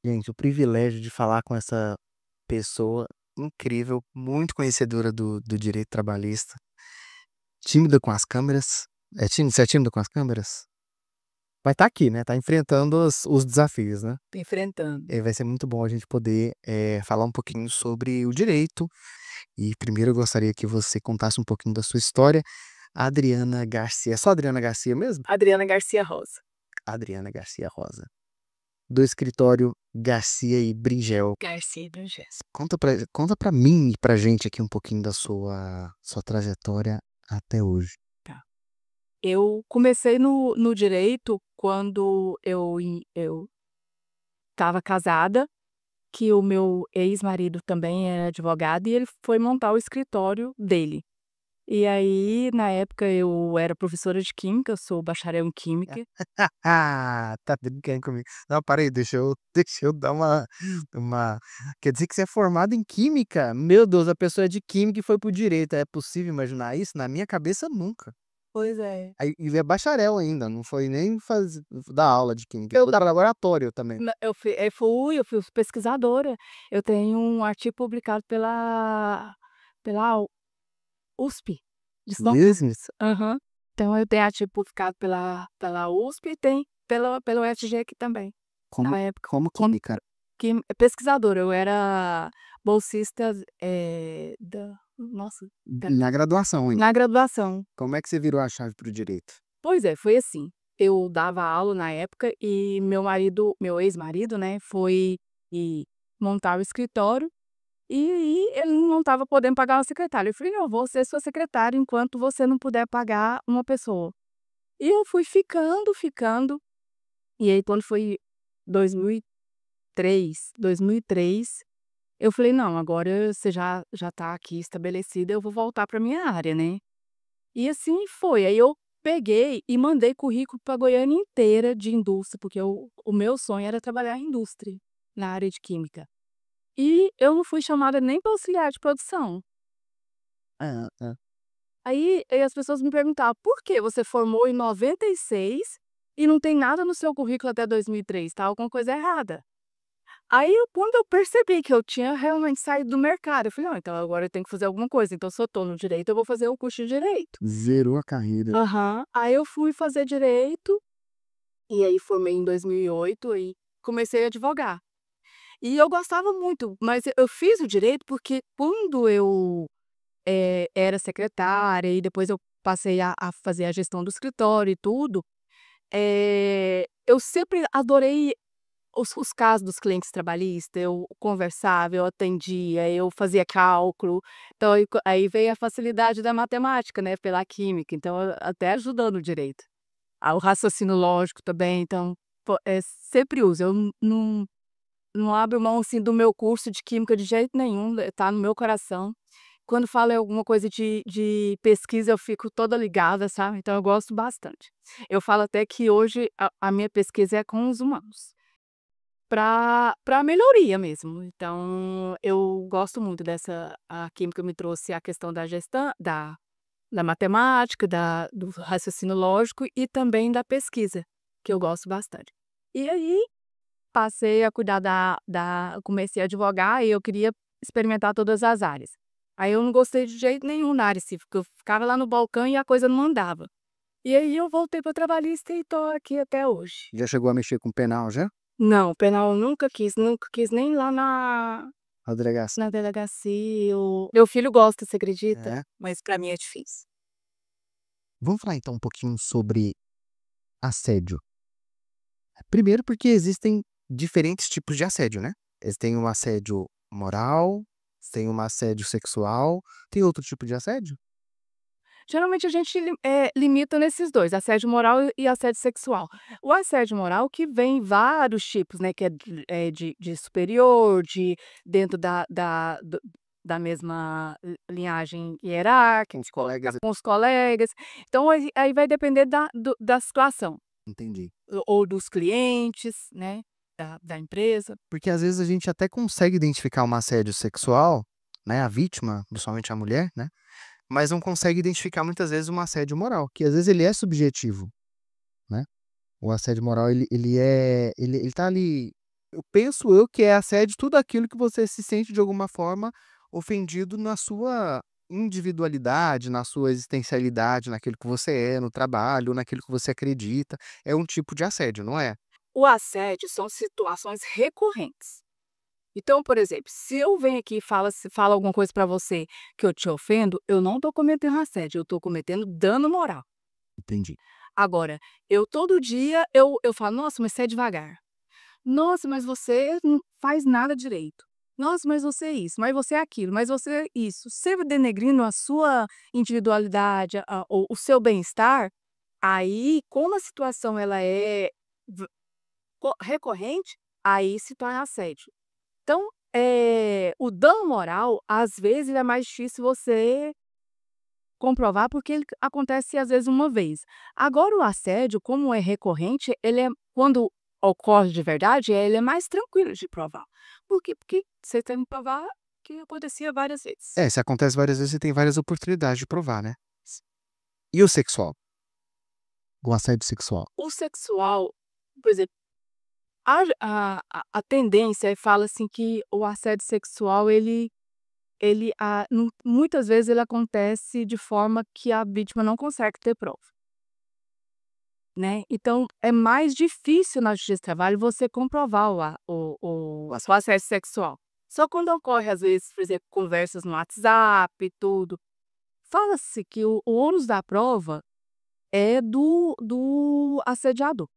Gente, o privilégio de falar com essa pessoa incrível, muito conhecedora do direito trabalhista, tímida com as câmeras. É tímido? Você é tímida com as câmeras? Vai estar aqui, né? Tá enfrentando os desafios, né? Tô enfrentando. E vai ser muito bom a gente poder falar um pouquinho sobre o direito. E primeiro eu gostaria que você contasse um pouquinho da sua história. Adriana Garcia. É só Adriana Garcia mesmo? Adriana Garcia Rosa. Adriana Garcia Rosa. Do escritório Garcia e Bringel. Garcia do Gesso. Conta pra mim e pra gente aqui um pouquinho da sua trajetória até hoje. Tá. Eu comecei no direito quando eu estava casada, que o meu ex-marido também era advogado e ele foi montar o escritório dele. E aí, na época, eu era professora de química, eu sou bacharel em química. Tá brincando comigo. Não, para aí, deixa eu dar uma. Quer dizer que você é formado em química? Meu Deus, a pessoa é de química e foi pro direito. É possível imaginar isso? Na minha cabeça, nunca. Pois é. Aí, e é bacharel ainda, não foi nem dar aula de química. Eu dar laboratório também. Eu fui pesquisadora. Eu tenho um artigo publicado pela USP, de São Mesmo? Aham. Então eu tenho artigo publicado pela USP e tem pelo UFG aqui também. Como, Na época, como como química? pesquisadora, eu era bolsista, nossa, Na graduação ainda. na graduação. Como é que você virou a chave pro direito? Pois é, foi assim, eu dava aula na época e meu ex-marido, né, foi e montar o escritório, e aí ele não estava podendo pagar uma secretária. Eu falei: "Eu vou ser sua secretária enquanto você não puder pagar uma pessoa". E eu fui ficando, e aí quando foi 2003, eu falei: "Não, agora você já tá aqui estabelecida, eu vou voltar para minha área, né". E assim foi, aí eu peguei e mandei currículo pra Goiânia inteira de indústria, porque o meu sonho era trabalhar em indústria, na área de química. E eu não fui chamada nem para auxiliar de produção. Ah, ah. Aí as pessoas me perguntavam: "Por que você formou em 96 e não tem nada no seu currículo até 2003, tá alguma coisa errada". Quando eu percebi que eu tinha realmente saído do mercado, eu falei: "Não, então agora eu tenho que fazer alguma coisa, então se eu tô no direito, eu vou fazer o curso de direito". Zerou a carreira. Aham. Aí eu fui fazer direito, e aí formei em 2008 e comecei a advogar. E eu gostava muito, mas eu fiz o direito porque quando eu, era secretária e depois eu passei a fazer a gestão do escritório e tudo, eu sempre adorei os casos dos clientes trabalhistas. Eu conversava, eu atendia, eu fazia cálculo, então aí veio a facilidade da matemática, né, pela química, então até ajudou no direito. O raciocínio lógico também, então, sempre uso, eu não abro mão, assim, do meu curso de química de jeito nenhum, tá no meu coração. Quando fala em alguma coisa de pesquisa, eu fico toda ligada, sabe, então eu gosto bastante. Eu falo até que hoje a minha pesquisa é com os humanos, para melhoria mesmo. Então eu gosto muito a química me trouxe a questão da gestão da matemática, do raciocínio lógico e também da pesquisa, que eu gosto bastante. E aí, passei a cuidar comecei a advogar e eu queria experimentar todas as áreas. Aí eu não gostei de jeito nenhum na área civil, porque eu ficava lá no balcão e a coisa não andava. E aí eu voltei para trabalhista e tô aqui até hoje. Já chegou a mexer com penal já? Não, penal eu nunca quis nem ir lá A delegacia. na delegacia. O meu filho gosta, você acredita? É. Mas para mim é difícil. Vamos falar então um pouquinho sobre assédio. Primeiro porque existem diferentes tipos de assédio, né? Tem um assédio moral, tem um assédio sexual, tem outro tipo de assédio? Geralmente a gente limita nesses 2, assédio moral e assédio sexual. O assédio moral que vem em vários tipos, né, que de superior, de dentro da mesma linhagem hierárquica, Com os colegas. com os colegas. Então aí vai depender da situação, Entendi. ou dos clientes, né, da empresa. Porque às vezes a gente até consegue identificar um assédio sexual, né? A vítima, principalmente a mulher, né? Mas não consegue identificar muitas vezes um assédio moral, que às vezes ele é subjetivo, né? O assédio moral ele tá ali. eu penso eu que é assédio tudo aquilo que você se sente de alguma forma ofendido na sua individualidade, na sua existencialidade, naquilo que você é no trabalho, naquilo que você acredita. É um tipo de assédio, não é? O assédio são situações recorrentes. Então, por exemplo, se eu venho aqui e falo alguma coisa para você que eu te ofendo, eu não estou cometendo assédio, eu estou cometendo dano moral. Entendi. Agora, eu todo dia eu falo: "Nossa, mas você é devagar. Nossa, mas você não faz nada direito. Nossa, mas você é isso, mas você é aquilo, mas você é isso". Sempre denegrindo a sua individualidade, o seu bem-estar, aí, como a situação ela é v recorrente, aí se torna assédio. Então, o dano moral, às vezes, é mais difícil você comprovar, porque ele acontece, às vezes, uma vez. Agora o assédio, como é recorrente, ele é quando ocorre de verdade, ele é mais tranquilo de provar. Por quê? Porque você tem que provar que acontecia várias vezes. É, se acontece várias vezes, você tem várias oportunidades de provar, né. E o sexual? O assédio sexual? O sexual, por exemplo, a tendência fala assim que o assédio sexual muitas vezes ele acontece de forma que a vítima não consegue ter prova, né. Então é mais difícil na justiça do trabalho você comprovar o assédio sexual. Só quando ocorre, às vezes, por exemplo, conversas no WhatsApp e tudo, fala-se que o ônus da prova é do assediador.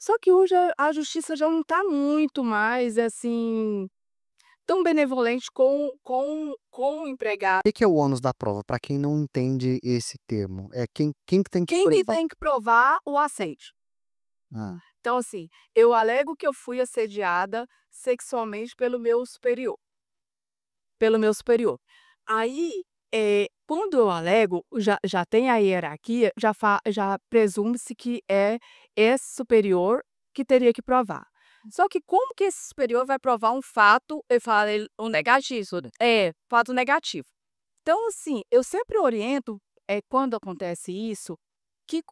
Só que hoje a justiça já não está muito mais, assim, tão benevolente com o empregado. Que é o ônus da prova? Para quem não entende esse termo, é quem que tem que Quem que provar? tem que provar o assédio? Hã. Então, assim, eu alego que eu fui assediada sexualmente pelo meu superior. Aí, quando eu alego, já tem a hierarquia, já presume-se que é esse superior que teria que provar. Só que como que esse superior vai provar um fato, eu falo o negativo, né? Fato negativo. Então, assim, eu sempre oriento, quando acontece isso, que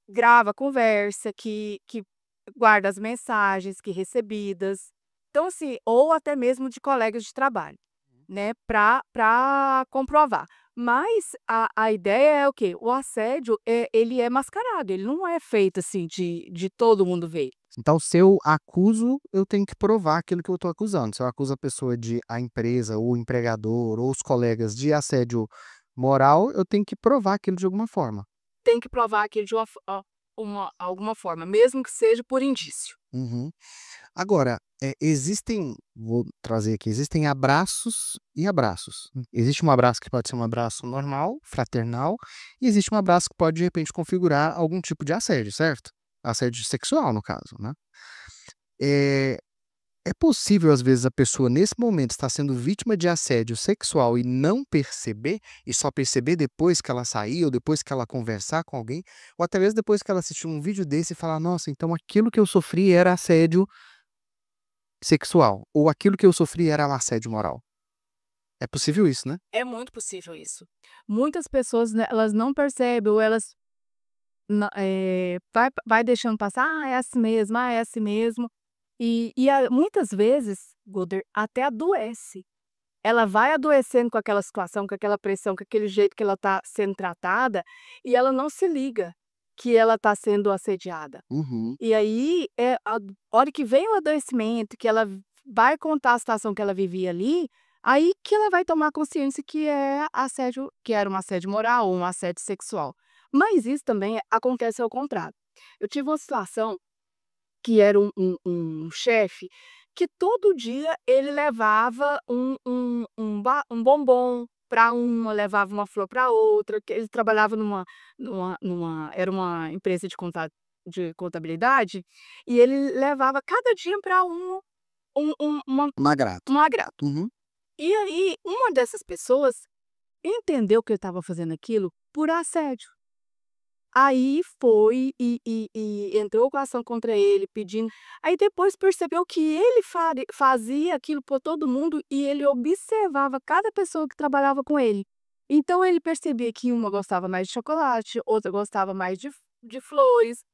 grava a conversa, que guarda as mensagens que recebidas. Então, assim, ou até mesmo de colegas de trabalho, né, para comprovar. Mas a ideia é o quê? O assédio, ele é mascarado, ele não é feito, assim, de todo mundo ver. Então, se eu acuso, eu tenho que provar aquilo que eu estou acusando. Se eu acuso a empresa, ou o empregador, ou os colegas de assédio moral, eu tenho que provar aquilo de alguma forma. Tem que provar aquilo de alguma forma, mesmo que seja por indício. Uhum. Agora, vou trazer aqui, existem abraços e abraços. Existe um abraço que pode ser um abraço normal, fraternal, e existe um abraço que pode, de repente, configurar algum tipo de assédio, certo? Assédio sexual, no caso, né? É, é possível, às vezes, a pessoa, nesse momento, estar sendo vítima de assédio sexual e não perceber, e só perceber depois que ela sair, ou depois que ela conversar com alguém, ou até mesmo depois que ela assistir um vídeo desse e falar: nossa, então aquilo que eu sofri era assédio sexual, ou aquilo que eu sofri era um assédio moral. É possível isso, né? É muito possível isso. Muitas pessoas, né, elas não percebem ou elas vai deixando passar: "Ah, é assim mesmo, ah, é assim mesmo". Muitas vezes, Golder, até adoece. Ela vai adoecendo com aquela situação, com aquela pressão, com aquele jeito que ela está sendo tratada, e ela não se liga que ela está sendo assediada. Uhum. E aí, a hora que vem o adoecimento, que ela vai contar a situação que ela vivia ali, aí que ela vai tomar consciência que é assédio, que era um assédio moral ou um assédio sexual. Mas isso também acontece ao contrário. Eu tive uma situação que era um chefe que todo dia ele levava um bombom para uma, levava uma flor para outra, que ele trabalhava era uma empresa de contabilidade, e ele levava cada dia para Um agrado. um agrado. Uhum. E aí, uma dessas pessoas entendeu que ele estava fazendo aquilo por assédio. Aí foi e entrou com ação contra ele, pedindo. Aí depois percebeu que ele fazia aquilo por todo mundo e ele observava cada pessoa que trabalhava com ele. Então ele percebia que uma gostava mais de chocolate, outra gostava mais de flores.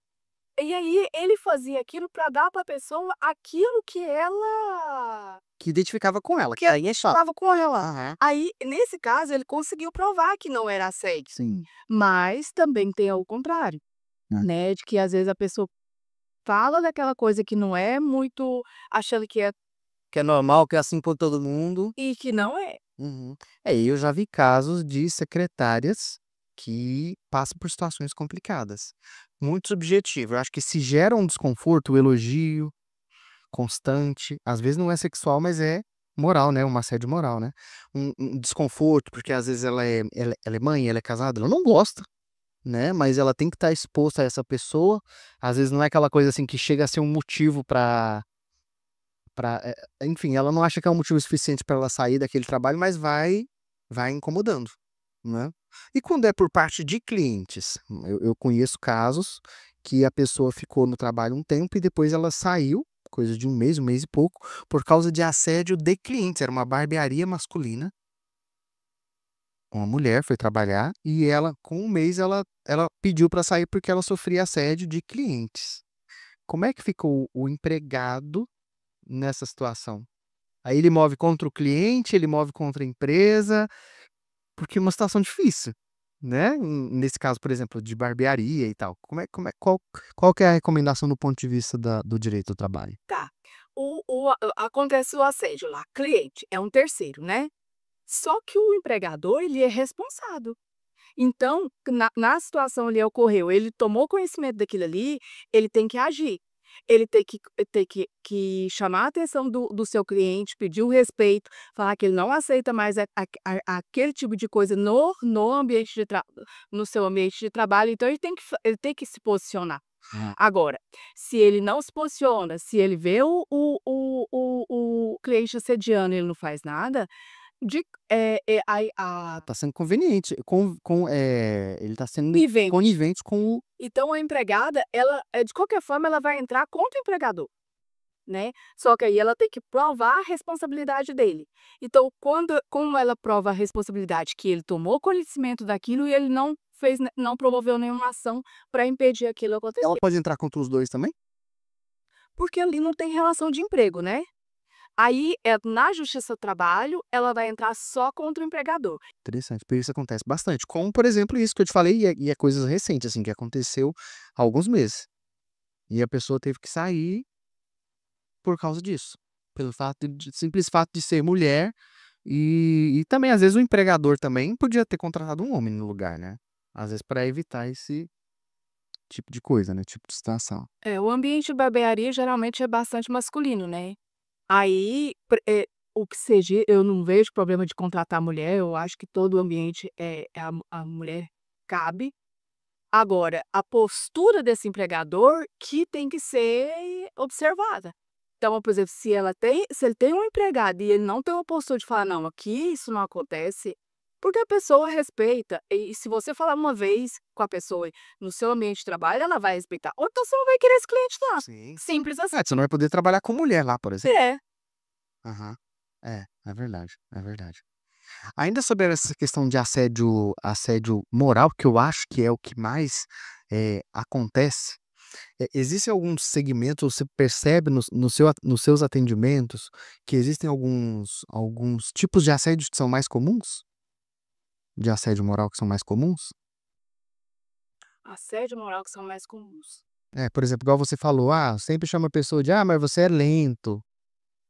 E aí ele fazia aquilo para dar para a pessoa aquilo que ela Que identificava com ela, que que aí é chato. estava com ela. Aham. Aí, nesse caso, ele conseguiu provar que não era assédio, Sim. mas também tem ao contrário, É. né, de que às vezes a pessoa fala daquela coisa que não é muito, achando que é Que é normal, que é assim por todo mundo. e que não é. Uhum. E eu já vi casos de secretárias que passam por situações complicadas. Muito subjetivo. Eu acho que se gera um desconforto, o elogio constante, às vezes não é sexual, mas é moral, né? Um assédio moral, né? Um desconforto, porque às vezes ela é mãe, ela é casada, ela não gosta, né? Mas ela tem que estar exposta a essa pessoa. Às vezes não é aquela coisa assim que chega a ser um motivo enfim, ela não acha que é um motivo suficiente para ela sair daquele trabalho, mas vai incomodando, né. E quando é por parte de clientes? Eu conheço casos que a pessoa ficou no trabalho um tempo e depois ela saiu, coisa de um mês e pouco, por causa de assédio de clientes, era uma barbearia masculina, uma mulher foi trabalhar e ela com um mês ela pediu para sair porque ela sofria assédio de clientes. Como é que ficou o empregado nessa situação? Aí ele move contra o cliente, ele move contra a empresa, porque é uma situação difícil, né, nesse caso, por exemplo, de barbearia e tal. Qual que é a recomendação do ponto de vista do direito do trabalho? Tá, acontece o assédio lá, cliente, é um terceiro, né. Só que o empregador, ele é responsável. Então, na situação ali ocorreu, ele tomou conhecimento daquilo ali, ele tem que agir. Ele tem que chamar a atenção do seu cliente, pedir o respeito, falar que ele não aceita mais aquele tipo de coisa no ambiente no seu ambiente de trabalho, então ele tem que se posicionar. Ah, Agora, se ele não se posiciona, se ele vê o cliente assediando e ele não faz nada, de aí a tá sendo conveniente, ele tá sendo conivente. conivente com o Então a empregada, ela, de qualquer forma, ela vai entrar contra o empregador, né. Só que aí ela tem que provar a responsabilidade dele. Então como ela prova a responsabilidade que ele tomou conhecimento daquilo e ele não promoveu nenhuma ação para impedir aquilo ela acontecer. pode entrar contra os 2 também? Porque ali não tem relação de emprego, né. Aí, na justiça do trabalho, ela vai entrar só contra o empregador. Interessante, porque isso acontece bastante, como por exemplo isso que eu te falei e é coisas recentes, assim, que aconteceu há alguns meses. E a pessoa teve que sair por causa disso, pelo simples fato de ser mulher, e também às vezes o empregador também podia ter contratado um homem no lugar, né, às vezes para evitar esse tipo de coisa, né, tipo de situação. O ambiente de barbearia geralmente é bastante masculino, né. Aí, o que seja, eu não vejo problema de contratar mulher, eu acho que todo o ambiente, a mulher cabe. Agora, a postura desse empregador que tem que ser observada. Então, por exemplo, se ele tem um empregado e ele não tem uma postura de falar: "Não, aqui isso não acontece", porque a pessoa respeita, e se você falar uma vez com a pessoa no seu ambiente de trabalho, ela vai respeitar, ou então você não vai querer esse cliente lá, Sim. simples assim. Você não vai poder trabalhar com mulher lá, por exemplo. É. Aham. É verdade, é verdade. Ainda sobre essa questão de assédio moral, que eu acho que é o que mais, acontece, existem alguns segmentos, você percebe nos seus atendimentos, que existem alguns tipos de assédio que são mais comuns? De assédio moral que são mais comuns? Assédio moral que são mais comuns. Por exemplo, igual você falou: "Ah, sempre chama a pessoa de: 'Ah, mas você é lento,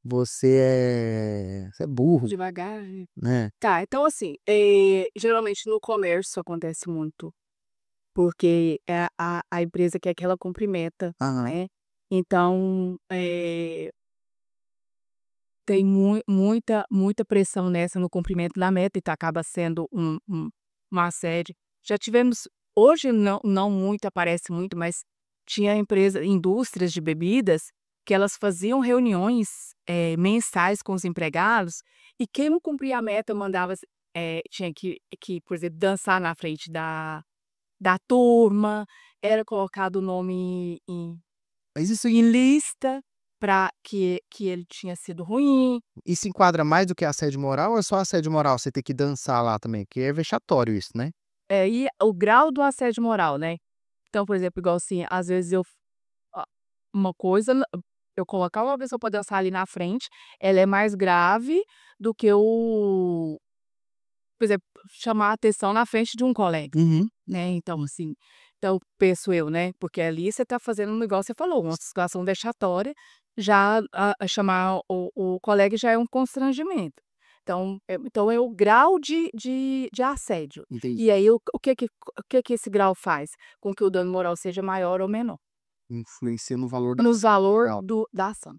você é burro'", Devagar. né. Tá, então assim, geralmente no comércio acontece muito, porque a empresa quer que ela cumpre meta, Aham. né. Então, tem muita pressão nessa no cumprimento da meta, então acaba sendo um assédio. Já tivemos, hoje não muito, aparece muito, mas tinha indústrias de bebidas que elas faziam reuniões, mensais com os empregados, e quem não cumpria a meta tinha que, por exemplo, dançar na frente da turma, era colocado o nome Mas isso em lista para que ele tinha sido ruim. E se enquadra mais do que assédio moral ou é só assédio moral, você ter que dançar lá também? Que é vexatório isso, né? E o grau do assédio moral, né. Então, por exemplo, igual assim, às vezes uma coisa, eu colocar uma pessoa para dançar ali na frente, ela é mais grave do que por exemplo, chamar a atenção na frente de um colega, Uhum. né. Então, assim, então penso eu, né, porque ali você tá fazendo um igual você falou, uma situação vexatória, já a chamar o colega já é um constrangimento. Então é o grau de assédio. Entendi. E aí o que que esse grau faz? Com que o dano moral seja maior ou menor. Influencia no valor da Nos valor moral. da ação.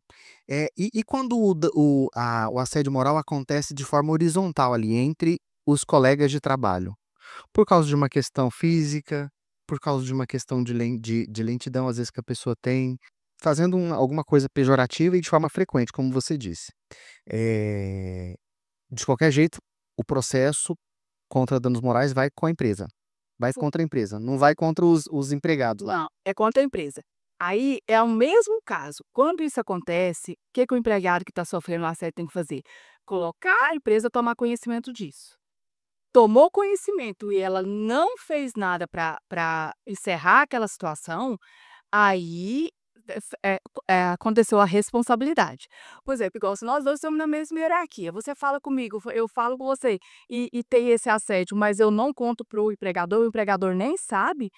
E quando o assédio moral acontece de forma horizontal ali, entre os colegas de trabalho? Por causa de uma questão física, por causa de uma questão de lentidão, às vezes, que a pessoa tem, fazendo alguma coisa pejorativa e de forma frequente, como você disse. Eh, de qualquer jeito, o processo contra danos morais vai com a empresa, vai contra a empresa, não vai contra os empregados lá. Não, é contra a empresa. Aí é o mesmo caso. Quando isso acontece, o que que o empregado que está sofrendo o assédio tem que fazer? Colocar a empresa a tomar conhecimento disso. Tomou conhecimento e ela não fez nada para encerrar aquela situação, aí aconteceu a responsabilidade. Por exemplo, igual se nós 2 estamos na mesma hierarquia, você fala comigo, eu falo com você, e tem esse assédio, mas eu não conto para o empregador nem sabe,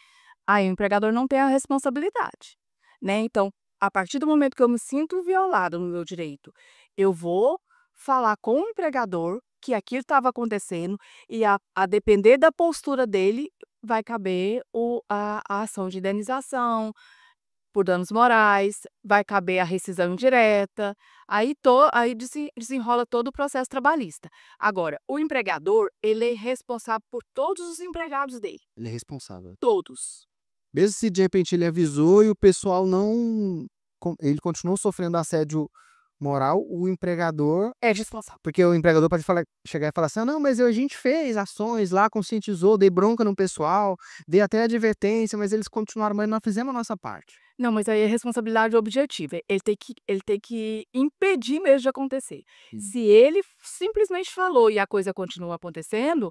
aí o empregador não tem a responsabilidade, né. Então, a partir do momento que eu me sinto violada no meu direito, eu vou falar com o empregador que aquilo estava acontecendo e a depender da postura dele, vai caber a ação de indenização por danos morais, vai caber a rescisão indireta, aí desenrola todo o processo trabalhista. Agora, o empregador, ele é responsável por todos os empregados dele, Ele é responsável. todos. Mesmo se de repente ele avisou e o pessoal não ele continuou sofrendo assédio moral, o empregador, É responsável. porque o empregador pode chegar e falar assim: "Ah, não, mas a gente fez ações lá, conscientizou, dei bronca no pessoal, dei até advertência, mas eles continuaram, mas nós fizemos a nossa parte". Não, mas aí é responsabilidade objetiva, ele tem que impedir mesmo de acontecer. Hum. Se ele simplesmente falou e a coisa continua acontecendo,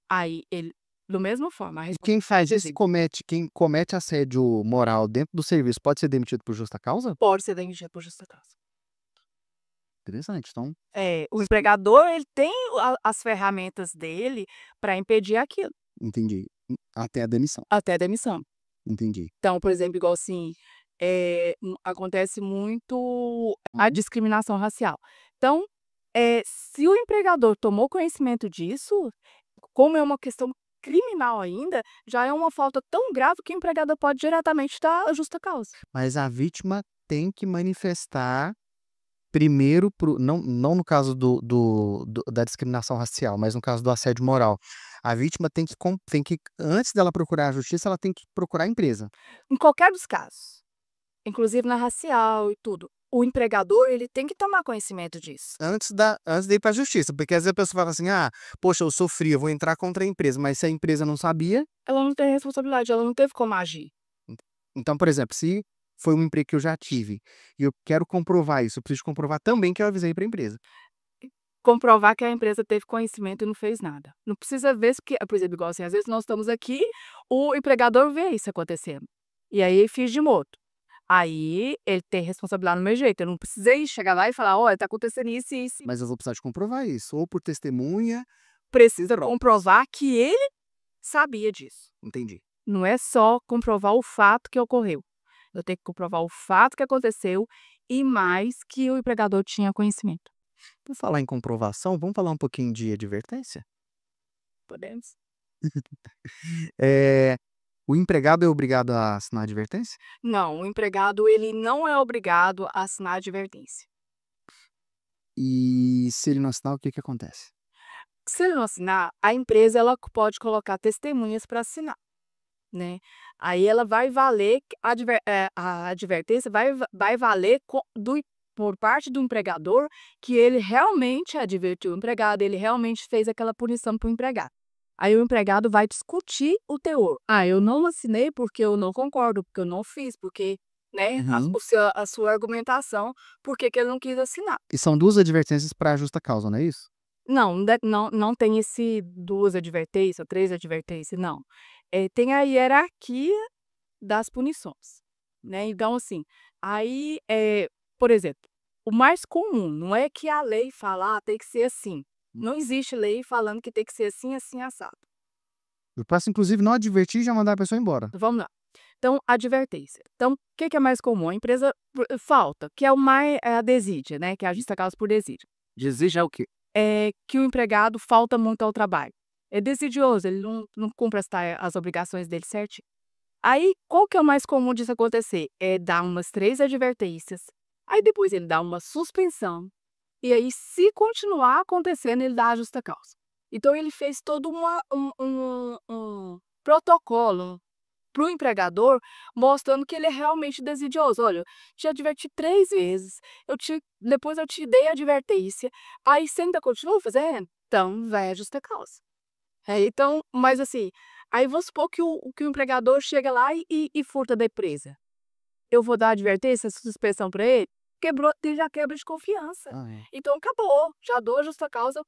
aí ele do mesma forma, a E quem faz isso, responsável quem comete assédio moral dentro do serviço pode ser demitido por justa causa? pode ser demitido por justa causa. Interessante, então É, o empregador ele tem as ferramentas dele para impedir aquilo, entendi. Até a demissão, até demissão. entendi. Então, por exemplo, igual assim, acontece muito a discriminação racial. Então, se o empregador tomou conhecimento disso, como é uma questão criminal ainda, já é uma falta tão grave que o empregador pode diretamente dar a justa causa. Mas a vítima tem que manifestar primeiro não no caso da discriminação racial, mas no caso do assédio moral. A vítima tem que antes dela procurar a justiça, ela tem que procurar a empresa. Em qualquer dos casos, inclusive na racial e tudo, o empregador ele tem que tomar conhecimento disso. Antes de ir pra justiça, porque às vezes a pessoa fala assim: "Ah, poxa, eu sofri, eu vou entrar contra a empresa", mas se a empresa não sabia, Ela não tem responsabilidade, ela não teve como agir. en então, por exemplo, se foi um emprego que eu já tive e eu quero comprovar isso, eu preciso comprovar também que eu avisei pra empresa. Comprovar que a empresa teve conhecimento e não fez nada. Não precisa ver se que por exemplo, igual assim, às vezes nós estamos aqui, o empregador vê isso acontecendo, e aí finge de morto. Aí ele tem responsabilidade do meu jeito, eu não precisei chegar lá e falar: "Olha, tá acontecendo isso e isso". Mas eu vou precisar de comprovar isso, ou por testemunha, Precisa provas. comprovar que ele sabia disso. Entendi. Não é só comprovar o fato que ocorreu. Eu tenho que comprovar o fato que aconteceu e mais que o empregador tinha conhecimento. Por falar em comprovação, vamos falar um pouquinho de advertência? Podemos? Eh, o empregado é obrigado a assinar advertência? Não, o empregado ele não é obrigado a assinar advertência. E se ele não assinar, o que que acontece? Se ele não assinar, a empresa ela pode colocar testemunhas para assinar, né. Aí ela vai valer a advertência vai valer por parte do empregador que ele realmente advertiu o empregado, ele realmente fez aquela punição para o empregado. Aí o empregado vai discutir o teor: "Ah, eu não assinei porque eu não concordo, porque eu não fiz, porque", né, Uhum. a sua argumentação, por que que ele não quis assinar. E são 2 advertências para justa causa, não é isso? Não tem esse 2 advertência, 3 advertência, não. Tem a hierarquia das punições, né. Então, assim, Aí, por exemplo, o mais comum, não é que a lei fala: "Ah, tem que ser assim". Não existe lei falando que tem que ser assim, assim, assado. Eu posso, inclusive, não advertir e já mandar a pessoa embora. Vamos lá. Então, advertência. Então, o que é mais comum? A empresa falta, que é o mais é a desídia, né, que é a justa causa por desídia. Desídia é o quê? É que o empregado falta muito ao trabalho. É desidioso, ele não cumpre as obrigações dele certinho. Aí, qual que é o mais comum disso acontecer? É dar umas 3 advertências, aí depois ele dá uma suspensão, e aí se continuar acontecendo, ele dá a justa causa. Então ele fez todo um protocolo para o empregador, mostrando que ele é realmente desidioso. "Olha, te adverti 3 vezes, depois eu te dei a advertência, aí você ainda continua fazendo? Então vai a justa causa". Então, mas assim, aí vamos supor que o empregador chega lá e furta da empresa. Eu vou dar advertência, suspensão para ele? Quebrou, tem já quebra de confiança. Ah, é. Então acabou, já dou a justa causa.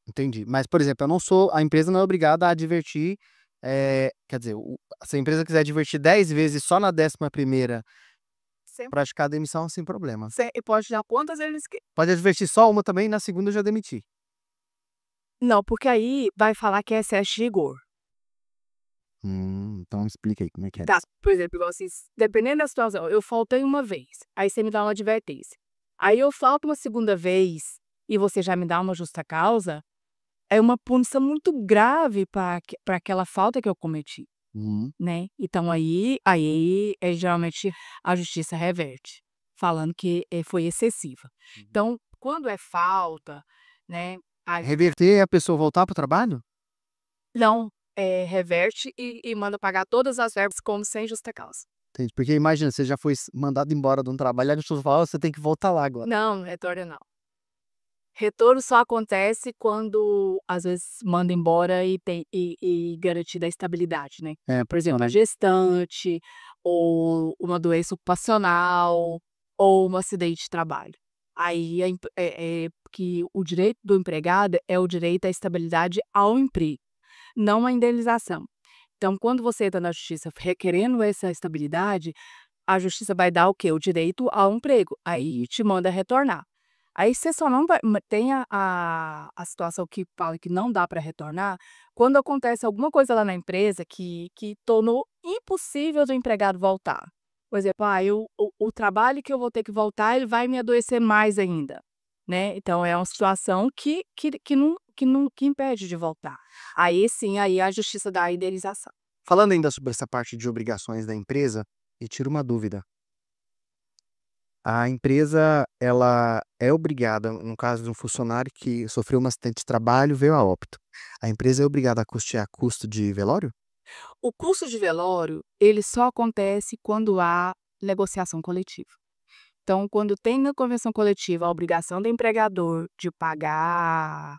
Entendi. Mas, por exemplo, eu não sou a empresa não é obrigada a advertir, quer dizer, se a empresa quiser advertir 10 vezes só na 11ª Sempre, praticar a demissão sem problema. e pode dar quantas vezes que. Pode advertir só uma também, na segunda já demitir. Não, porque aí vai falar que é excesso de rigor. Então explica aí como é que é. Tá, por exemplo, igual assim, dependendo da situação, eu faltei uma vez, aí você me dá uma advertência. Aí eu falto uma segunda vez e você já me dá uma justa causa, é uma punição muito grave para aquela falta que eu cometi, Uhum. né. Então aí, geralmente a justiça reverte, falando que, foi excessiva. Então, quando é falta, né, aí Reverter é a pessoa voltar para o trabalho? não, reverte e manda pagar todas as verbas como sem justa causa. Entendi. Porque imagina, você já foi mandado embora de um trabalho, aí a pessoa fala: "Ó, você tem que voltar lá agora". Não, retorno não. Retorno só acontece quando, às vezes, manda embora e tem garantida a estabilidade, né. É, Por exemplo, a né? gestante, ou uma doença ocupacional, ou um acidente de trabalho. Aí que o direito do empregado é o direito à estabilidade ao emprego, não à indenização. Então, quando você entra na justiça requerendo essa estabilidade, a justiça vai dar o quê? O direito ao emprego, aí te manda retornar. Aí você só não vai tem a situação que fala que não dá para retornar, quando acontece alguma coisa lá na empresa que tornou impossível do empregado voltar. Por exemplo, o trabalho que eu vou ter que voltar, ele vai me adoecer mais ainda, né. Então é uma situação que impede de voltar. Aí sim, aí a justiça dá a indenização. Falando ainda sobre essa parte de obrigações da empresa, me tira uma dúvida. A empresa, ela é obrigada, no caso de um funcionário que sofreu um acidente de trabalho, veio a óbito. A empresa é obrigada a custear custo de velório? O custo de velório, ele só acontece quando há negociação coletiva. Então, quando tem na convenção coletiva a obrigação do empregador de pagar,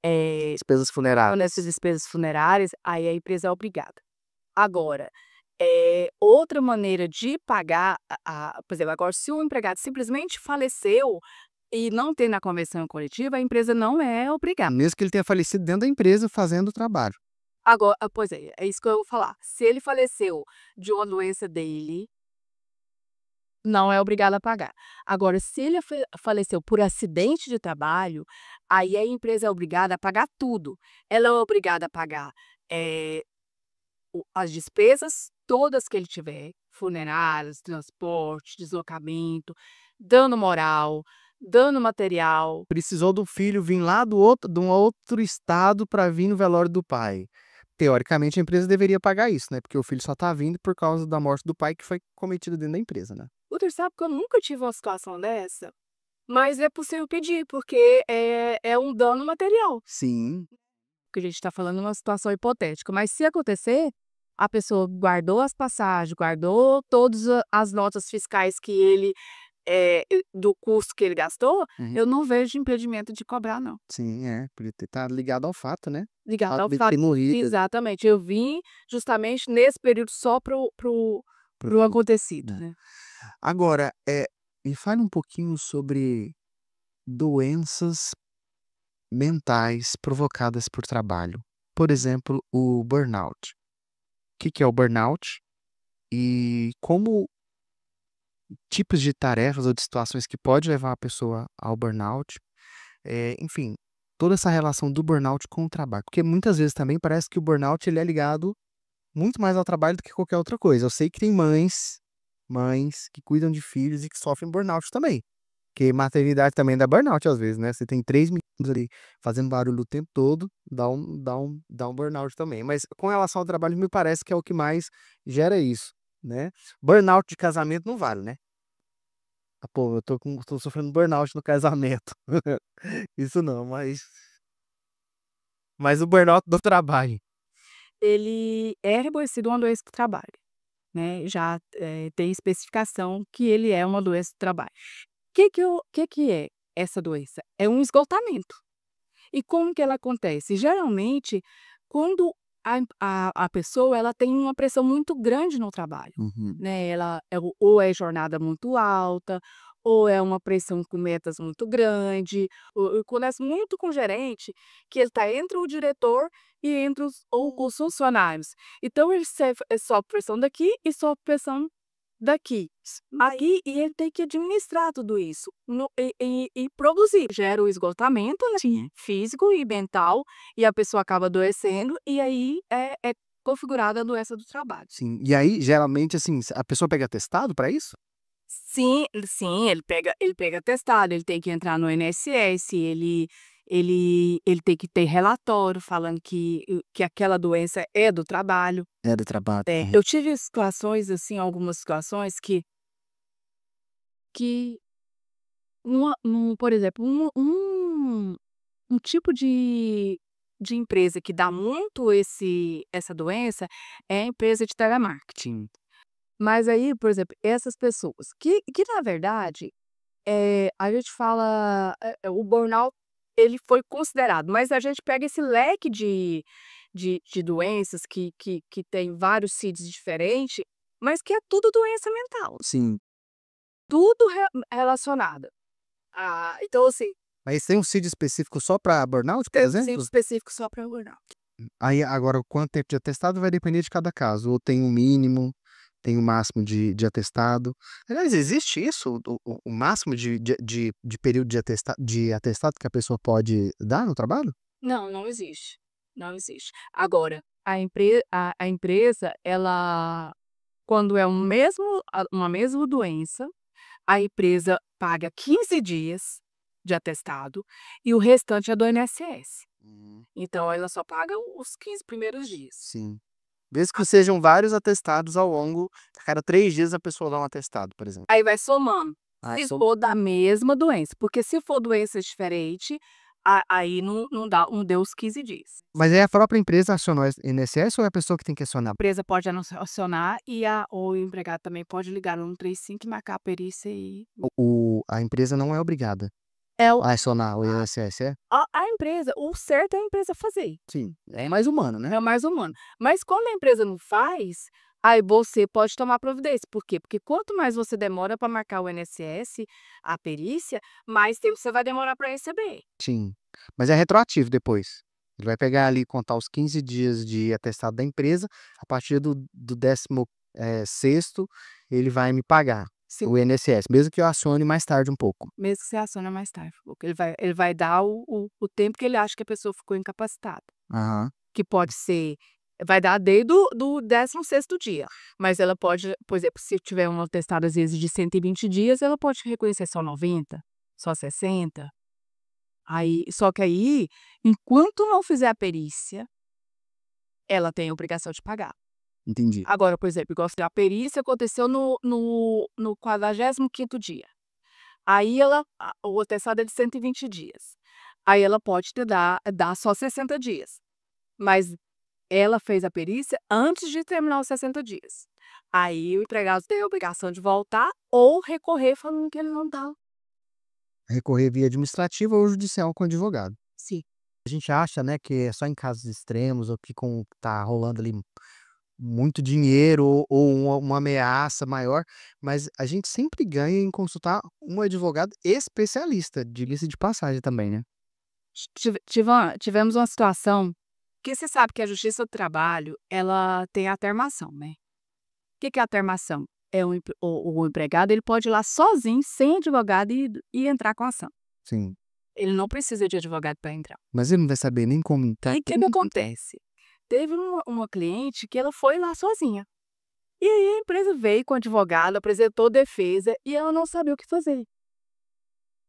Despesas funerárias. nessas despesas funerárias, aí a empresa é obrigada. Agora, outra maneira de pagar por exemplo, agora se o empregado simplesmente faleceu e não tem na convenção coletiva, a empresa não é obrigada. Mesmo que ele tenha falecido dentro da empresa fazendo o trabalho. Agora, pois é isso que eu vou falar. Se ele faleceu de uma doença dele, não é obrigado a pagar. Agora, se ele faleceu por acidente de trabalho, aí a empresa é obrigada a pagar tudo. Ela é obrigada a pagar, eh, as despesas todas que ele tiver, funerárias, transporte, deslocamento, dano moral, dano material. Precisou do filho vir lá de um outro estado para vir no velório do pai. Teoricamente, a empresa deveria pagar isso, né? Porque o filho só tá vindo por causa da morte do pai que foi cometida dentro da empresa, né? Puta, sabe que eu nunca tive uma situação dessa, mas é possível pedir, porque é um dano material. Sim. Que a gente está falando uma situação hipotética, mas se acontecer, a pessoa guardou as passagens, guardou todas as notas fiscais que ele, do custo que ele gastou, Uhum. eu não vejo impedimento de cobrar não. Sim, é. Podia ter tá ligado ao fato, né? Ligado Fato ao de fato, ter morrido. exatamente, eu vim justamente nesse período só pro acontecido, Né. né. Agora, me fale um pouquinho sobre doenças mentais provocadas por trabalho. Por exemplo, o burnout. O que que é o burnout? E como tipos de tarefas ou de situações que pode levar a pessoa ao burnout, enfim, toda essa relação do burnout com o trabalho, porque muitas vezes também parece que o burnout ele é ligado muito mais ao trabalho do que qualquer outra coisa. Eu sei que tem mães que cuidam de filhos e que sofrem burnout também. Porque maternidade também dá burnout às vezes, né? Você tem 3 meninos ali fazendo barulho o tempo todo, dá um burnout também. Mas com relação ao trabalho, me parece que é o que mais gera isso, né? Burnout de casamento não vale, né? Ah, pô, eu tô sofrendo burnout no casamento. Isso não, mas o burnout do trabalho. Ele é reconhecido uma doença do trabalho, né, já, tem especificação que ele é uma doença do trabalho. Que é essa doença? É um esgotamento. E como que ela acontece? Geralmente, quando a pessoa ela tem uma pressão muito grande no trabalho, Uhum. né, ela ou é jornada muito alta, ou é uma pressão com metas muito grande, ou acontece muito com o gerente, que ele está entre o diretor e entre os funcionários. Então ele sofre pressão daqui e sofre pressão daqui. Aí e ele tem que administrar tudo isso e produzir. Gera o esgotamento, né, Sim. físico e mental, e a pessoa acaba adoecendo, e aí é configurada a doença do trabalho. Sim. E aí, geralmente, assim, a pessoa pega atestado pra isso? Sim, sim, ele pega atestado, ele tem que entrar no INSS, ele tem que ter relatório falando que aquela doença é do trabalho. É do trabalho. Eu tive situações, assim, algumas situações que por exemplo, um tipo de empresa que dá muito essa doença é a empresa de telemarketing. Mas aí, por exemplo, essas pessoas que na verdade, a gente fala, o burnout ele foi considerado, mas a gente pega esse leque de doenças que tem vários CIDs diferentes, mas que é tudo doença mental, Sim. tudo relacionada. Então assim, Mas tem um CID específico só pra burnout, por tem um CID exemplo? específico só para burnout. Aí, agora, o quanto tempo de atestado vai depender de cada caso. Ou tem um mínimo, tem o máximo de atestado. Aliás, existe isso? O máximo de período de atestado que a pessoa pode dar no trabalho? Não, não existe, não existe. Agora, a empresa, ela quando é uma mesma doença, a empresa paga 15 dias de atestado e o restante é do INSS. Uhum. Então ela só paga os 15 primeiros dias. Sim. Mesmo que sejam vários atestados ao longo, a cada 3 dias a pessoa dá um atestado, por exemplo. Aí vai somando, Ah, se for da mesma doença, porque se for doença diferente, aí não deu os 15 dias. Mas aí a própria empresa acionou o INSS ou é a pessoa que tem que A acionar? empresa pode acionar e o empregado também pode ligar no 135 e marcar a perícia e A empresa não é obrigada é o a acionar o INSS, é? a empresa, o certo é a empresa fazer, Sim, é mais humano, né? é o mais humano. Mas quando a empresa não faz, aí você pode tomar providência. Por quê? Porque quanto mais você demora para marcar o INSS, a perícia, mais tempo você vai demorar para receber. Sim. Mas é retroativo depois. Ele vai pegar ali e contar os 15 dias de atestado da empresa, a partir do 10º, sexto, ele vai me pagar Sim, o INSS, mesmo que eu acione mais tarde um pouco. mesmo que você acione mais tarde, porque ele vai dar o tempo que ele acha que a pessoa ficou incapacitada. Aham. Que pode ser vai dar desde do 16º dia, mas ela pode, por exemplo, se tiver um atestado às vezes de 120 dias, ela pode reconhecer só 90, só 60. Aí só que aí, enquanto não fizer a perícia, ela tem a obrigação de pagar. Entendi. Agora, por exemplo, igual a perícia aconteceu no 45º dia, aí o atestado é de 120 dias, aí ela pode dar só 60 dias, mas ela fez a perícia antes de terminar os 60 dias. Aí o empregado tem a obrigação de voltar ou recorrer falando que ele não tá. Recorrer via administrativa ou judicial com advogado. Sim. A gente acha, né, que é só em casos extremos ou que tá rolando ali muito dinheiro ou uma ameaça maior, mas a gente sempre ganha em consultar um advogado especialista, diga-se de passagem também, né. Tivemos uma situação que você sabe que a Justiça do Trabalho, ela tem a termação, né. O que que é a termação? o empregado ele pode ir lá sozinho, sem advogado, e entrar com a ação. Sim. Ele não precisa de advogado para entrar. Mas ele não vai saber nem como entrar. E o que acontece? Teve uma cliente que ela foi lá sozinha. E aí a empresa veio com o advogado, apresentou defesa e ela não sabia o que fazer.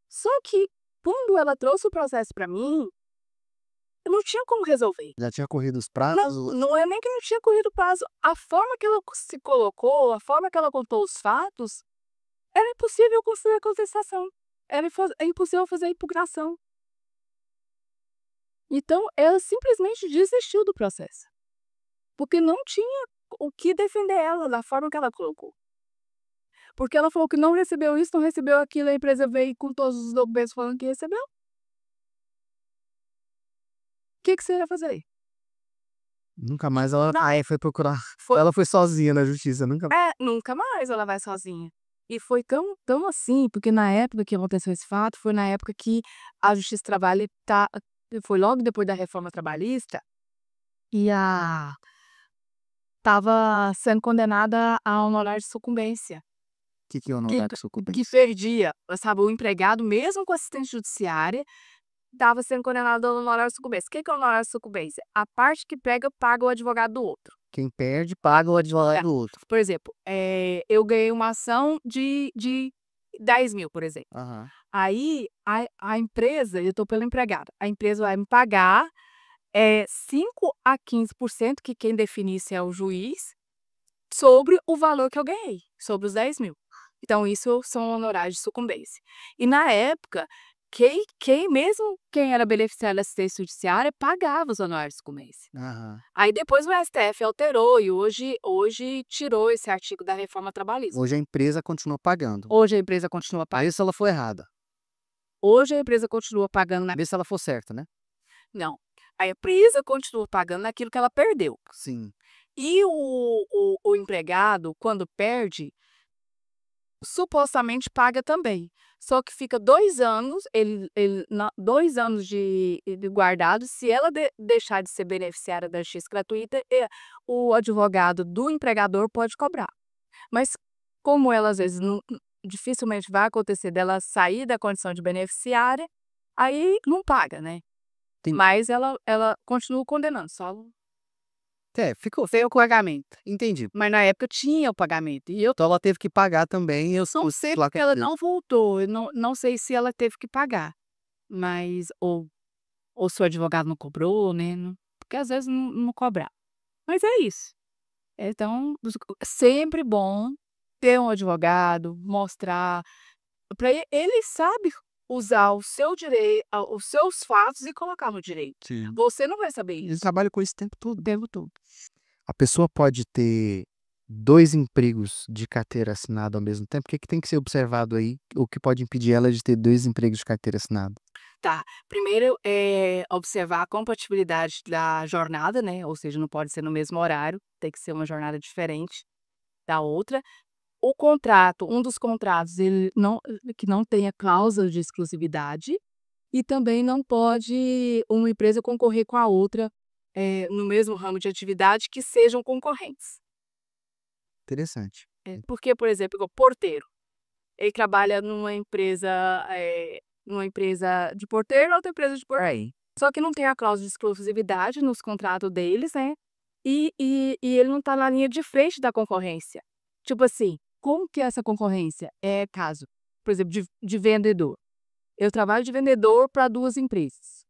Só que quando ela trouxe o processo para mim, eu não tinha como resolver. Já tinha corrido os Não, prazos? não é nem que não tinha corrido o prazo. A forma que ela se colocou, a forma que ela contou os fatos, era impossível construir a contestação. É impossível fazer a impugnação. Então, ela simplesmente desistiu do processo. Porque não tinha o que defender ela da forma que ela colocou. Porque ela falou que não recebeu isso, não recebeu aquilo, a empresa veio com todos os documentos falando que recebeu. O que você ia fazer? Nunca mais ela foi procurar. Foi- Ela foi sozinha na justiça, nunca mais. Nunca mais ela vai sozinha. E foi tão assim, porque na época que aconteceu esse fato, foi na época que a Justiça do Trabalho foi logo depois da reforma trabalhista, e estava sendo condenada a honorário de sucumbência. O que é o honorário de sucumbência? Que perdia, sabe, o empregado, mesmo com assistente judiciária, estava sendo condenado ao honorário de sucumbência. O que é o honorário de sucumbência? A parte que pega, paga o advogado do outro. Quem perde, paga o advogado do outro. Por exemplo, eu ganhei uma ação de 10 mil, por exemplo. Aham. Aí, a empresa, eu estou pelo empregado, a empresa vai me pagar 5 a 15%, que quem define isso é o juiz, sobre o valor que eu ganhei, sobre os 10 mil. Então, isso são honorários de sucumbência. E na época, mesmo quem era beneficiário da assistência judiciária pagava os honorários de sucumbência. Aham. Aí depois o STF alterou e hoje tirou esse artigo da reforma trabalhista. Hoje a empresa continua pagando. Hoje a empresa continua pagando. Aí se ela for errada. Hoje a empresa continua pagando. Vê se ela for certa, né? Não. A empresa continua pagando naquilo que ela perdeu. Sim. E o empregado, quando perde, supostamente paga também. Só que fica 2 anos, 2 anos de guardado. Se ela deixar de ser beneficiária da justiça gratuita, o advogado do empregador pode cobrar. Mas como ela às vezes dificilmente vai acontecer dela sair da condição de beneficiária, aí não paga, né? Mas ela continua condenando, só Ficou. sem o pagamento. Entendi. Mas na época tinha o pagamento. E eu Então ela teve que pagar também. Eu não sei porque ela não voltou. Eu não sei se ela teve que pagar. Mas, ou se o advogado não cobrou, né? Porque às vezes não cobrar. Mas é isso. Então, sempre bom ter um advogado, mostrar. Para ele sabe usar o seu direito, os seus fatos e colocar no direito. Sim. Você não vai saber Ele isso trabalha com isso o tempo todo. o tempo todo. A pessoa pode ter 2 empregos de carteira assinada ao mesmo tempo? O que tem que ser observado aí? O que pode impedir ela de ter 2 empregos de carteira assinada? Tá. Primeiro observar a compatibilidade da jornada, né? Ou seja, não pode ser no mesmo horário, tem que ser uma jornada diferente da outra. O contrato, um dos contratos, que não tenha cláusula de exclusividade, e também não pode uma empresa concorrer com a outra no mesmo ramo de atividade que sejam concorrentes. Interessante. Porque, por exemplo, o porteiro, ele trabalha numa empresa de porteiro, outra empresa de porteiro. Só que não tem a cláusula de exclusividade nos contratos deles, né? E ele não está na linha de frente da concorrência. Tipo assim, como que é essa concorrência? É caso, por exemplo, de vendedor. Eu trabalho de vendedor para 2 empresas.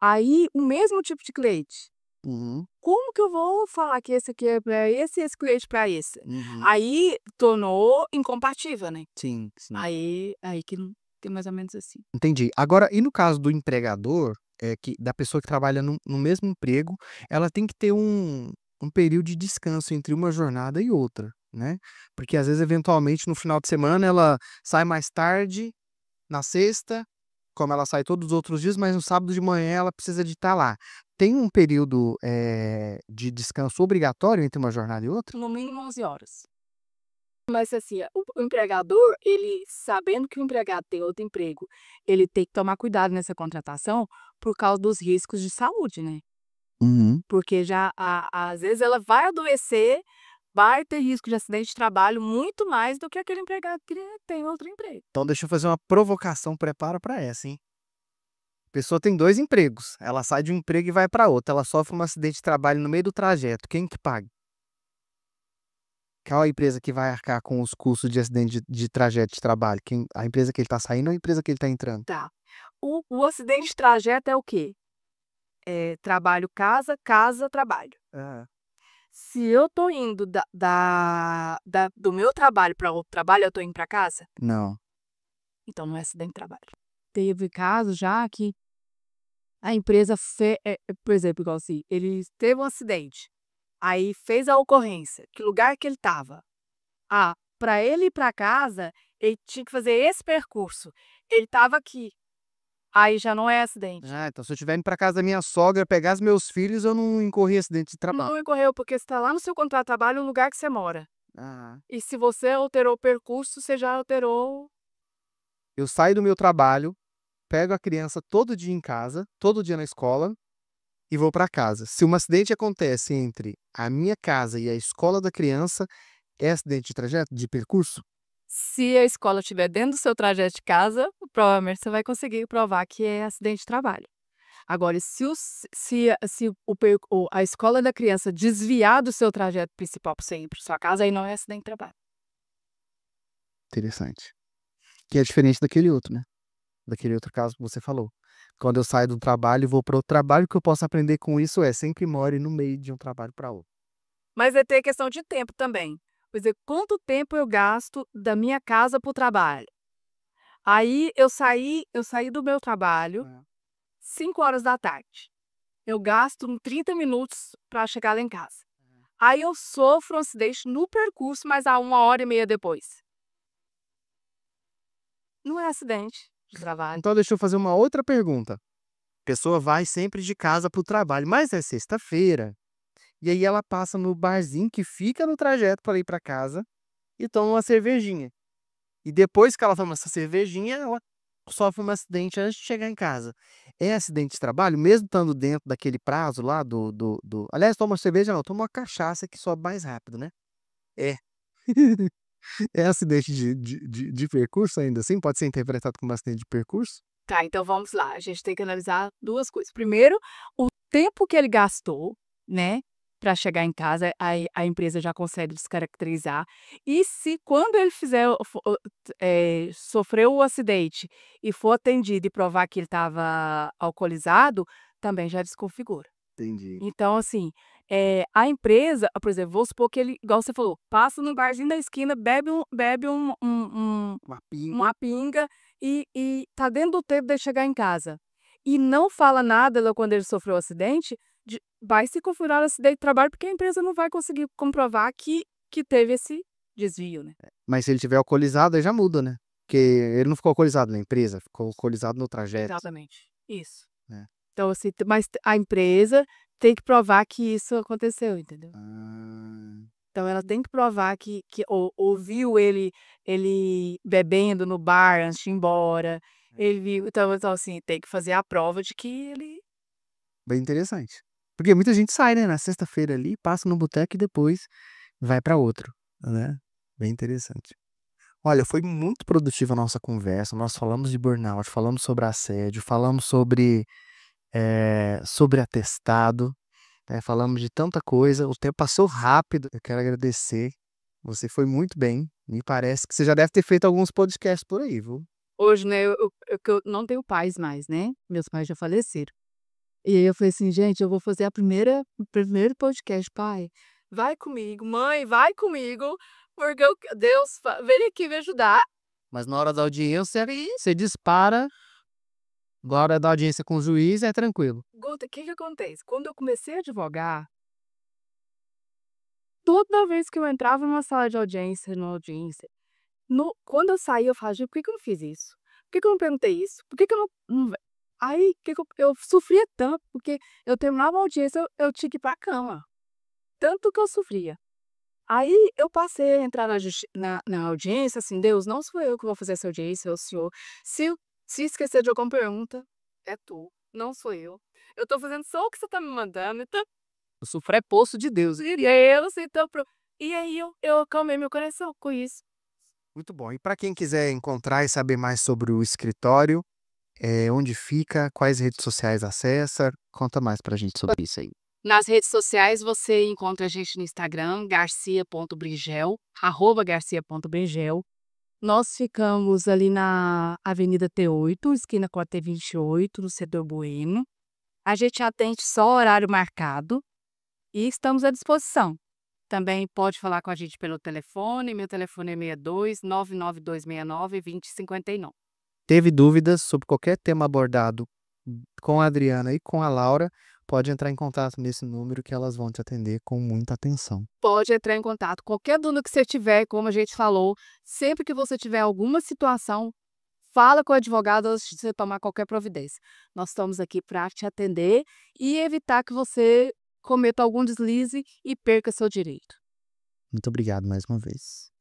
Aí, o mesmo tipo de cliente. Uhum. Como que eu vou falar que esse aqui é para esse e esse cliente para esse? Uhum. Aí, tornou incompatível, né? Sim, sim. Aí que não tem mais ou menos assim. Entendi. Agora, e no caso do empregador, da pessoa que trabalha no mesmo emprego, ela tem que ter um período de descanso entre uma jornada e outra, né? Porque às vezes, eventualmente, no final de semana, ela sai mais tarde, na sexta, como ela sai todos os outros dias, mas no sábado de manhã ela precisa de estar lá. Tem um período de descanso obrigatório entre uma jornada e outra? No mínimo 11 horas. Mas assim, o empregador, ele sabendo que o empregado tem outro emprego, ele tem que tomar cuidado nessa contratação por causa dos riscos de saúde, né? Uhum. Porque já às vezes ela vai adoecer vai ter risco de acidente de trabalho muito mais do que aquele empregado que tem outro emprego. Então deixa eu fazer uma provocação, prepara pra essa, hein? A pessoa tem 2 empregos, ela sai de um emprego e vai pra outro, ela sofre um acidente de trabalho no meio do trajeto, quem que paga? Qual a empresa que vai arcar com os custos de acidente de trajeto de trabalho? A empresa que ele tá saindo ou a empresa que ele tá entrando? Tá. O acidente de trajeto é o quê? É trabalho, casa, casa, trabalho. É. Se eu tô indo do meu trabalho para outro trabalho, eu tô indo para casa, Não. então não é acidente de trabalho. Teve casos já que a empresa por exemplo, igual assim, ele teve um acidente, aí fez a ocorrência, que lugar que ele estava? Ah, para ele ir para casa, ele tinha que fazer esse percurso. Ele estava aqui, aí já não é acidente. Ah, então se eu estiver indo pra casa da minha sogra pegar os meus filhos, eu não incorri acidente de trabalho. Não ocorreu, porque está lá no seu contrato de trabalho o lugar que você mora. Ah. E se você alterou o percurso, você já alterou. Eu saio do meu trabalho, pego a criança todo dia em casa, todo dia na escola e vou pra casa. Se um acidente acontece entre a minha casa e a escola da criança, é acidente de trajeto, de percurso? Se a escola estiver dentro do seu trajeto de casa, provavelmente você vai conseguir provar que é acidente de trabalho. Agora, a escola da criança desviar do seu trajeto principal para você ir para sua casa, aí não é acidente de trabalho. Interessante. Que é diferente daquele outro, né? Daquele outro caso que você falou. Quando eu saio do trabalho e vou para outro trabalho, o que eu posso aprender com isso é sempre more no meio de um trabalho para outro. Mas vai ter questão de tempo também. Por exemplo, quanto tempo eu gasto da minha casa para o trabalho? Aí eu saí do meu trabalho É. 5 horas da tarde. Eu gasto 30 minutos para chegar lá em casa. Aí eu sofro um acidente no percurso, mas a 1 hora e meia depois. Não é acidente de trabalho. Então deixa eu fazer uma outra pergunta. A pessoa vai sempre de casa para o trabalho, mas é sexta-feira. E aí ela passa no barzinho que fica no trajeto para ir para casa e toma uma cervejinha. E depois que ela toma essa cervejinha, ela sofre um acidente antes de chegar em casa. É acidente de trabalho, mesmo estando dentro daquele prazo lá Aliás, toma cerveja não, toma uma cachaça que sobe mais rápido, né? É. É acidente de percurso ainda assim? Pode ser interpretado como acidente de percurso? Tá, então vamos lá. A gente tem que analisar duas coisas. Primeiro, o tempo que ele gastou, né, para chegar em casa, a empresa já consegue descaracterizar. E se quando ele sofreu o acidente e for atendido e provar que ele estava alcoolizado, também já desconfigura. Entendi. Então, assim, a empresa, por exemplo, vamos supor que ele, igual você falou, passa no barzinho da esquina, Uma pinga. uma pinga e tá dentro do tempo de chegar em casa. E não fala nada lá quando ele sofreu o acidente, vai se configurar o acidente de trabalho, porque a empresa não vai conseguir comprovar que teve esse desvio, né. Mas se ele tiver alcoolizado, aí já muda, né? Porque ele não ficou alcoolizado na empresa, ficou alcoolizado no trajeto, Exatamente, isso. né? Então, assim, mas a empresa tem que provar que isso aconteceu, entendeu. Ah, Então ela tem que provar que ouviu ele bebendo no bar antes de ir embora, ele viu, então assim, tem que fazer a prova de que ele. bem interessante. Porque muita gente sai, né, na sexta-feira ali, passa no boteco e depois vai para outro, né? Bem interessante. Olha, foi muito produtiva a nossa conversa. Nós falamos de burnout, falamos sobre assédio, falamos sobre atestado, né? Falamos de tanta coisa. O tempo passou rápido. Eu quero agradecer. Você foi muito bem. Me parece que você já deve ter feito alguns podcasts por aí, viu? Hoje, né, eu não tenho pais mais, né, meus pais já faleceram. E aí eu falei assim: "Gente, eu vou fazer o primeiro podcast, pai, vai comigo, mãe, vai comigo, porque Deus vem aqui me ajudar". Mas na hora da audiência, aí você dispara. Na hora da audiência com o juiz, é tranquilo. Guta, o que que acontece? Quando eu comecei a advogar, toda vez que eu entrava numa sala de audiência, numa audiência, quando eu saía, eu falava: "Gente, por que que eu não fiz isso? Por que que eu não perguntei isso? Por que que eu não ve". Aí, que eu sofria tanto, porque eu terminava a audiência, eu tinha que ir pra cama, tanto que eu sofria. Aí eu passei a entrar na audiência, assim: "Deus, não sou eu que vou fazer essa audiência, é o senhor. Se esquecer de alguma pergunta, é tu, não sou eu. Eu tô fazendo só o que você tá me mandando, então". Eu sou preposto de Deus, e é eu, assim, então E aí eu acalmei meu coração com isso. Muito bom. E para quem quiser encontrar e saber mais sobre o escritório, onde fica, quais redes sociais acessa, conta mais pra gente sobre isso aí. Nas redes sociais você encontra a gente no Instagram, garcia.brigel, @garcia.brigel. Nós ficamos ali na Avenida T8, esquina com a T28, no setor Bueno. A gente atende só horário marcado e estamos à disposição. Também pode falar com a gente pelo telefone, meu telefone é 62 99269 2059. Teve dúvidas sobre qualquer tema abordado com a Adriana e com a Laura, pode entrar em contato nesse número que elas vão te atender com muita atenção. Pode entrar em contato, qualquer dúvida que você tiver, como a gente falou, sempre que você tiver alguma situação, fala com o advogado antes de você tomar qualquer providência. Nós estamos aqui para te atender e evitar que você cometa algum deslize e perca seu direito. Muito obrigado mais uma vez.